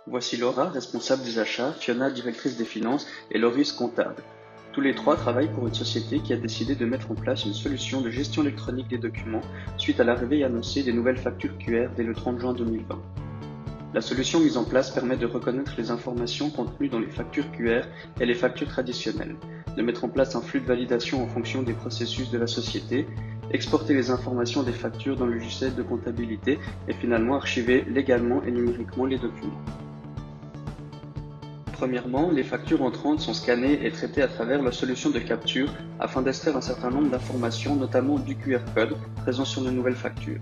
Voici Laura, responsable des achats, Fiona, directrice des finances et Loris, comptable. Tous les trois travaillent pour une société qui a décidé de mettre en place une solution de gestion électronique des documents suite à l'arrivée annoncée des nouvelles factures QR dès le 30 juin 2020. La solution mise en place permet de reconnaître les informations contenues dans les factures QR et les factures traditionnelles, de mettre en place un flux de validation en fonction des processus de la société, exporter les informations des factures dans le logiciel de comptabilité et finalement archiver légalement et numériquement les documents. Premièrement, les factures entrantes sont scannées et traitées à travers la solution de capture afin d'extraire un certain nombre d'informations, notamment du QR code présent sur de nouvelles factures.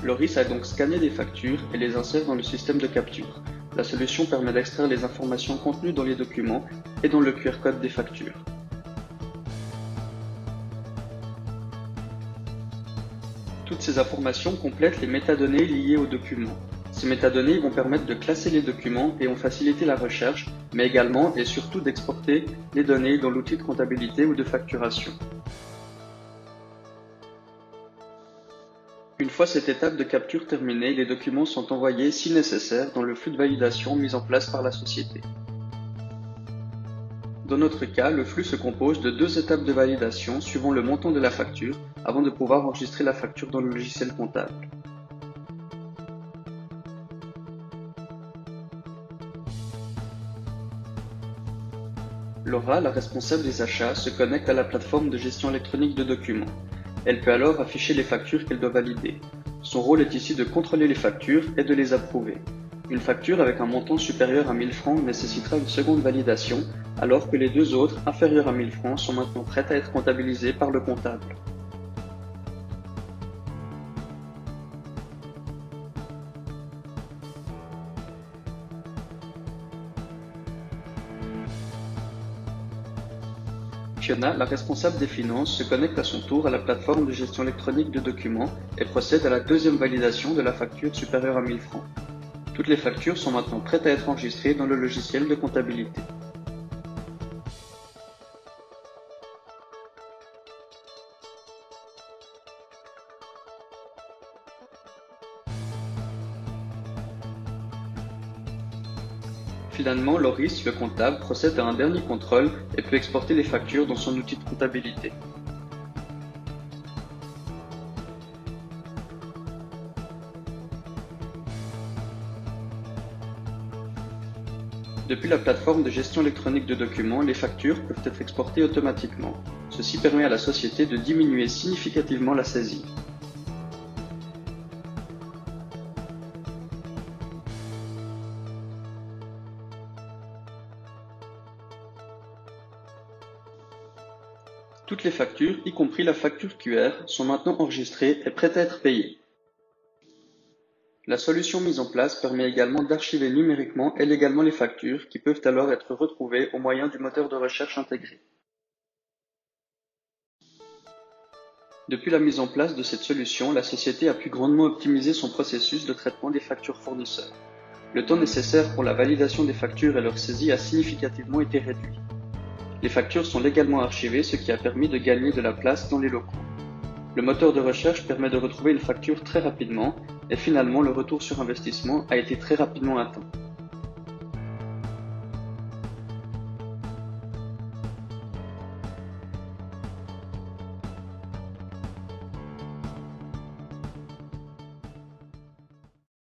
Loris a donc scanné des factures et les insère dans le système de capture. La solution permet d'extraire les informations contenues dans les documents et dans le QR code des factures. Toutes ces informations complètent les métadonnées liées aux documents. Ces métadonnées vont permettre de classer les documents et ont facilité la recherche, mais également et surtout d'exporter les données dans l'outil de comptabilité ou de facturation. Une fois cette étape de capture terminée, les documents sont envoyés, si nécessaire, dans le flux de validation mis en place par la société. Dans notre cas, le flux se compose de 2 étapes de validation suivant le montant de la facture avant de pouvoir enregistrer la facture dans le logiciel comptable. Laura, la responsable des achats, se connecte à la plateforme de gestion électronique de documents. Elle peut alors afficher les factures qu'elle doit valider. Son rôle est ici de contrôler les factures et de les approuver. Une facture avec un montant supérieur à 1000 francs nécessitera une seconde validation, alors que les 2 autres, inférieures à 1000 francs, sont maintenant prêtes à être comptabilisées par le comptable. Fiona, la responsable des finances, se connecte à son tour à la plateforme de gestion électronique de documents et procède à la deuxième validation de la facture supérieure à 1000 francs. Toutes les factures sont maintenant prêtes à être enregistrées dans le logiciel de comptabilité. Finalement, Loris, le comptable, procède à un dernier contrôle et peut exporter les factures dans son outil de comptabilité. Depuis la plateforme de gestion électronique de documents, les factures peuvent être exportées automatiquement. Ceci permet à la société de diminuer significativement la saisie. Toutes les factures, y compris la facture QR, sont maintenant enregistrées et prêtes à être payées. La solution mise en place permet également d'archiver numériquement et légalement les factures qui peuvent alors être retrouvées au moyen du moteur de recherche intégré. Depuis la mise en place de cette solution, la société a pu grandement optimiser son processus de traitement des factures fournisseurs. Le temps nécessaire pour la validation des factures et leur saisie a significativement été réduit. Les factures sont légalement archivées, ce qui a permis de gagner de la place dans les locaux. Le moteur de recherche permet de retrouver une facture très rapidement et finalement le retour sur investissement a été très rapidement atteint.